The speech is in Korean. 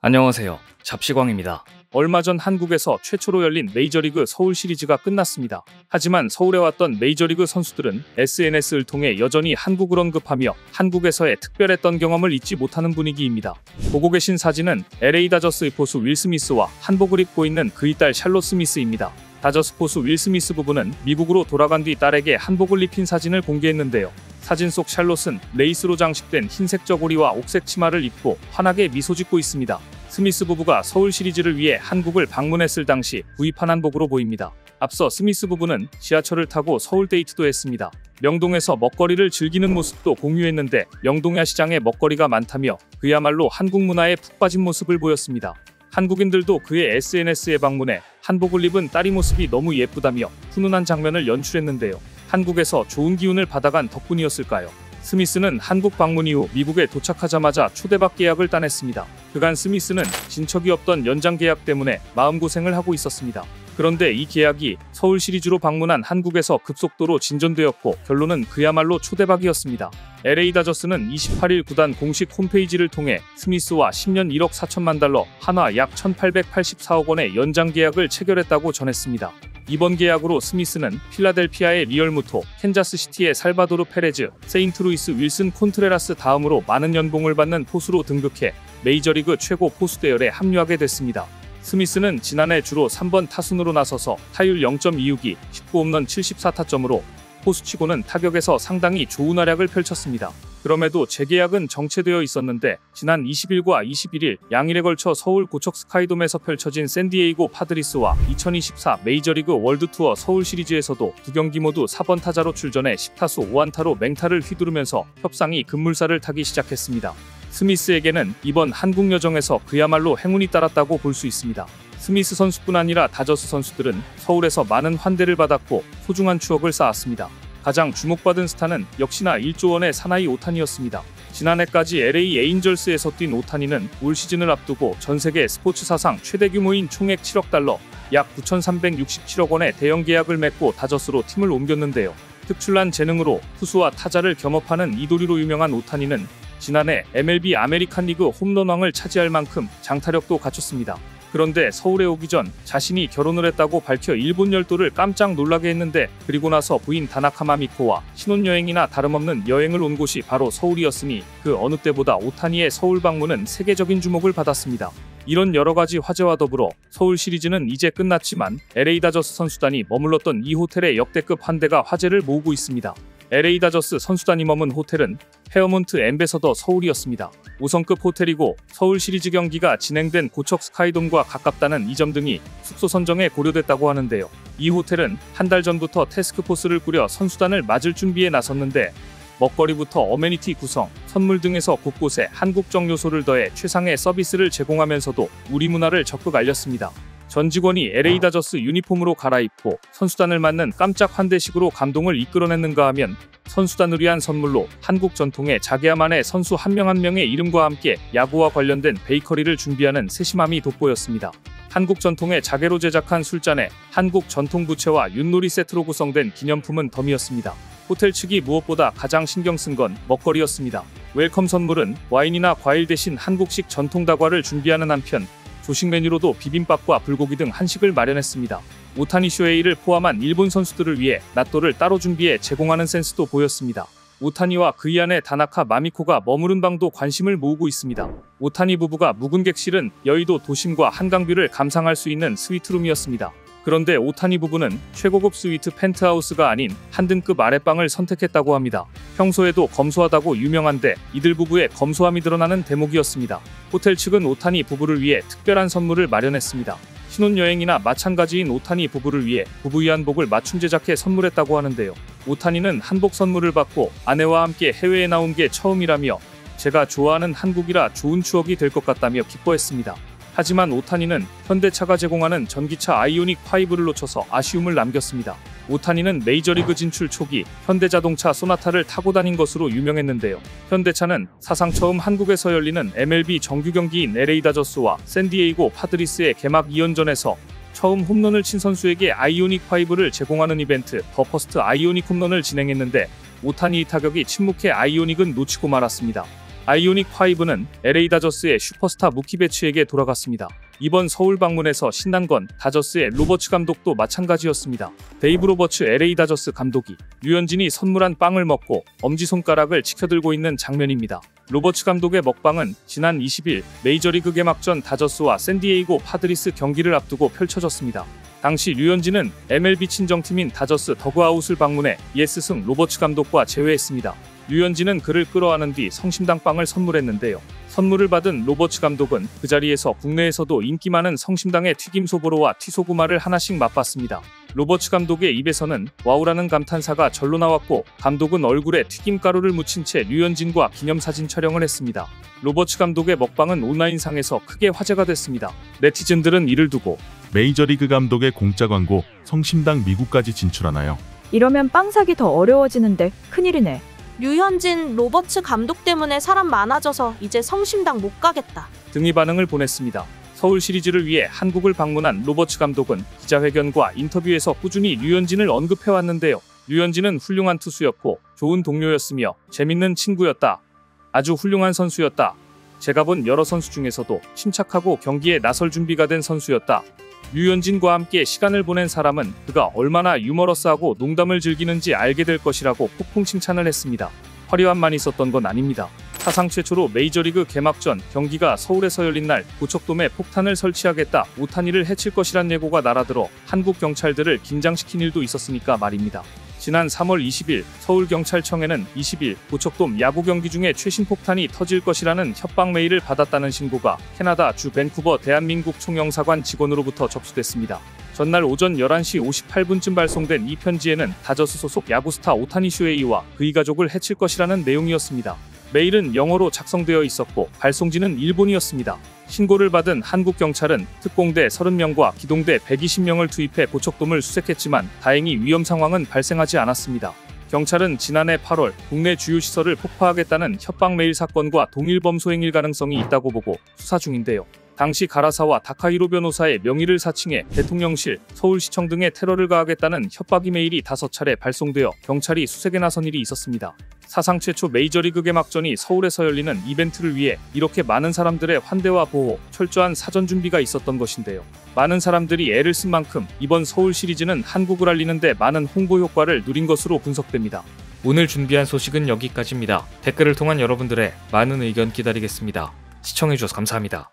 안녕하세요. 잡시광입니다. 얼마 전 한국에서 최초로 열린 메이저리그 서울 시리즈가 끝났습니다. 하지만 서울에 왔던 메이저리그 선수들은 SNS를 통해 여전히 한국을 언급하며 한국에서의 특별했던 경험을 잊지 못하는 분위기입니다. 보고 계신 사진은 LA 다저스의 포수 윌 스미스와 한복을 입고 있는 그의 딸 샬롯 스미스입니다. 다저스 포수 윌 스미스 부부는 미국으로 돌아간 뒤 딸에게 한복을 입힌 사진을 공개했는데요. 사진 속 샬롯은 레이스로 장식된 흰색 저고리와 옥색 치마를 입고 환하게 미소 짓고 있습니다. 스미스 부부가 서울 시리즈를 위해 한국을 방문했을 당시 구입한 한복으로 보입니다. 앞서 스미스 부부는 지하철을 타고 서울 데이트도 했습니다. 명동에서 먹거리를 즐기는 모습도 공유했는데 명동 야시장에 먹거리가 많다며 그야말로 한국 문화에 푹 빠진 모습을 보였습니다. 한국인들도 그의 SNS에 방문해 한복을 입은 딸의 모습이 너무 예쁘다며 훈훈한 장면을 연출했는데요. 한국에서 좋은 기운을 받아간 덕분이었을까요? 스미스는 한국 방문 이후 미국에 도착하자마자 초대박 계약을 따냈습니다. 그간 스미스는 진척이 없던 연장 계약 때문에 마음고생을 하고 있었습니다. 그런데 이 계약이 서울 시리즈로 방문한 한국에서 급속도로 진전되었고 결론은 그야말로 초대박이었습니다. LA 다저스는 28일 구단 공식 홈페이지를 통해 스미스와 10년 1억 4천만 달러, 한화 약 1,884억 원의 연장 계약을 체결했다고 전했습니다. 이번 계약으로 스미스는 필라델피아의 리얼 무토, 캔자스시티의 살바도르 페레즈, 세인트루이스 윌슨 콘트레라스 다음으로 많은 연봉을 받는 포수로 등극해 메이저리그 최고 포수 대열에 합류하게 됐습니다. 스미스는 지난해 주로 3번 타순으로 나서서 타율 0.26이 19홈런 74타점으로 포수치고는 타격에서 상당히 좋은 활약을 펼쳤습니다. 그럼에도 재계약은 정체되어 있었는데 지난 20일과 21일 양일에 걸쳐 서울 고척 스카이돔에서 펼쳐진 샌디에이고 파드리스와 2024 메이저리그 월드투어 서울 시리즈에서도 두 경기 모두 4번 타자로 출전해 10타수 5안타로 맹타를 휘두르면서 협상이 급물살을 타기 시작했습니다. 스미스에게는 이번 한국 여정에서 그야말로 행운이 따랐다고 볼 수 있습니다. 스미스 선수뿐 아니라 다저스 선수들은 서울에서 많은 환대를 받았고 소중한 추억을 쌓았습니다. 가장 주목받은 스타는 역시나 1조 원의 사나이 오타니였습니다. 지난해까지 LA 에인절스에서 뛴 오타니는 올 시즌을 앞두고 전세계 스포츠 사상 최대 규모인 총액 7억 달러, 약 9,367억 원의 대형 계약을 맺고 다저스로 팀을 옮겼는데요. 특출난 재능으로 투수와 타자를 겸업하는 이도리로 유명한 오타니는 지난해 MLB 아메리칸 리그 홈런왕을 차지할 만큼 장타력도 갖췄습니다. 그런데 서울에 오기 전 자신이 결혼을 했다고 밝혀 일본 열도를 깜짝 놀라게 했는데 그리고 나서 부인 다나카 마미코와 신혼여행이나 다름없는 여행을 온 곳이 바로 서울이었으니 그 어느 때보다 오타니의 서울 방문은 세계적인 주목을 받았습니다. 이런 여러가지 화제와 더불어 서울 시리즈는 이제 끝났지만 LA 다저스 선수단이 머물렀던 이 호텔의 역대급 환대가 화제를 모으고 있습니다. LA 다저스 선수단이 머문 호텔은 페어몬트 엠베서더 서울이었습니다. 5성급 호텔이고 서울 시리즈 경기가 진행된 고척 스카이돔과 가깝다는 이 점 등이 숙소 선정에 고려됐다고 하는데요. 이 호텔은 한 달 전부터 태스크포스를 꾸려 선수단을 맞을 준비에 나섰는데 먹거리부터 어메니티 구성, 선물 등에서 곳곳에 한국적 요소를 더해 최상의 서비스를 제공하면서도 우리 문화를 적극 알렸습니다. 전 직원이 LA 다저스 유니폼으로 갈아입고 선수단을 맞는 깜짝 환대식으로 감동을 이끌어냈는가 하면 선수단을 위한 선물로 한국 전통의 자기야만의 선수 한 명 한 명의 이름과 함께 야구와 관련된 베이커리를 준비하는 세심함이 돋보였습니다. 한국 전통의 자개로 제작한 술잔에 한국 전통 부채와 윷놀이 세트로 구성된 기념품은 덤이었습니다. 호텔 측이 무엇보다 가장 신경 쓴 건 먹거리였습니다. 웰컴 선물은 와인이나 과일 대신 한국식 전통 다과를 준비하는 한편 조식 메뉴로도 비빔밥과 불고기 등 한식을 마련했습니다. 오타니 쇼헤이를 포함한 일본 선수들을 위해 낫또를 따로 준비해 제공하는 센스도 보였습니다. 오타니와 그의 아내 다나카 마미코가 머무른 방도 관심을 모으고 있습니다. 오타니 부부가 묵은 객실은 여의도 도심과 한강뷰를 감상할 수 있는 스위트룸이었습니다. 그런데 오타니 부부는 최고급 스위트 펜트하우스가 아닌 한 등급 아랫방을 선택했다고 합니다. 평소에도 검소하다고 유명한데 이들 부부의 검소함이 드러나는 대목이었습니다. 호텔 측은 오타니 부부를 위해 특별한 선물을 마련했습니다. 신혼여행이나 마찬가지인 오타니 부부를 위해 부부 위안복을 맞춤 제작해 선물했다고 하는데요. 오타니는 한복 선물을 받고 아내와 함께 해외에 나온 게 처음이라며 제가 좋아하는 한국이라 좋은 추억이 될 것 같다며 기뻐했습니다. 하지만 오타니는 현대차가 제공하는 전기차 아이오닉 5를 놓쳐서 아쉬움을 남겼습니다. 오타니는 메이저리그 진출 초기 현대자동차 소나타를 타고 다닌 것으로 유명했는데요. 현대차는 사상 처음 한국에서 열리는 MLB 정규 경기인 LA 다저스와 샌디에이고 파드리스의 개막 2연전에서 처음 홈런을 친 선수에게 아이오닉 5를 제공하는 이벤트 더 퍼스트 아이오닉 홈런을 진행했는데 오타니 타격이 침묵해 아이오닉은 놓치고 말았습니다. 아이오닉5는 LA 다저스의 슈퍼스타 무키 배츠에게 돌아갔습니다. 이번 서울 방문에서 신난 건 다저스의 로버츠 감독도 마찬가지였습니다. 데이브 로버츠 LA 다저스 감독이 류현진이 선물한 빵을 먹고 엄지손가락을 치켜들고 있는 장면입니다. 로버츠 감독의 먹방은 지난 20일 메이저리그 개막전 다저스와 샌디에이고 파드리스 경기를 앞두고 펼쳐졌습니다. 당시 류현진은 MLB 친정팀인 다저스 더그아웃을 방문해 예스승 로버츠 감독과 재회했습니다. 류현진은 그를 끌어안은 뒤 성심당 빵을 선물했는데요. 선물을 받은 로버츠 감독은 그 자리에서 국내에서도 인기 많은 성심당의 튀김소보로와 튀소구마를 하나씩 맛봤습니다. 로버츠 감독의 입에서는 와우라는 감탄사가 절로 나왔고 감독은 얼굴에 튀김가루를 묻힌 채 류현진과 기념사진 촬영을 했습니다. 로버츠 감독의 먹방은 온라인상에서 크게 화제가 됐습니다. 네티즌들은 이를 두고 메이저리그 감독의 공짜 광고, 성심당 미국까지 진출하나요? 이러면 빵 사기 더 어려워지는데 큰일이네. 류현진, 로버츠 감독 때문에 사람 많아져서 이제 성심당 못 가겠다 등의 반응을 보냈습니다. 서울 시리즈를 위해 한국을 방문한 로버츠 감독은 기자회견과 인터뷰에서 꾸준히 류현진을 언급해왔는데요. 류현진은 훌륭한 투수였고 좋은 동료였으며 재밌는 친구였다. 아주 훌륭한 선수였다. 제가 본 여러 선수 중에서도 침착하고 경기에 나설 준비가 된 선수였다. 류현진과 함께 시간을 보낸 사람은 그가 얼마나 유머러스하고 농담을 즐기는지 알게 될 것이라고 폭풍 칭찬을 했습니다. 화려함만 있었던 건 아닙니다. 사상 최초로 메이저리그 개막전 경기가 서울에서 열린 날 고척돔에 폭탄을 설치하겠다, 오타니를 해칠 것이란 예고가 날아들어 한국 경찰들을 긴장시킨 일도 있었으니까 말입니다. 지난 3월 20일 서울경찰청에는 20일 고척돔 야구 경기 중에 최신 폭탄이 터질 것이라는 협박 메일을 받았다는 신고가 캐나다 주 밴쿠버 대한민국 총영사관 직원으로부터 접수됐습니다. 전날 오전 11시 58분쯤 발송된 이 편지에는 다저스 소속 야구스타 오타니 슈에이와 그의 가족을 해칠 것이라는 내용이었습니다. 메일은 영어로 작성되어 있었고 발송지는 일본이었습니다. 신고를 받은 한국 경찰은 특공대 30명과 기동대 120명을 투입해 고척돔을 수색했지만 다행히 위험 상황은 발생하지 않았습니다. 경찰은 지난해 8월 국내 주요 시설을 폭파하겠다는 협박 메일 사건과 동일 범소 행일 가능성이 있다고 보고 수사 중인데요. 당시 가라사와 다카히로 변호사의 명의를 사칭해 대통령실, 서울시청 등에 테러를 가하겠다는 협박 이메일이 5차례 발송되어 경찰이 수색에 나선 일이 있었습니다. 사상 최초 메이저리그 개막전이 서울에서 열리는 이벤트를 위해 이렇게 많은 사람들의 환대와 보호, 철저한 사전 준비가 있었던 것인데요. 많은 사람들이 애를 쓴 만큼 이번 서울 시리즈는 한국을 알리는 데 많은 홍보 효과를 누린 것으로 분석됩니다. 오늘 준비한 소식은 여기까지입니다. 댓글을 통한 여러분들의 많은 의견 기다리겠습니다. 시청해주셔서 감사합니다.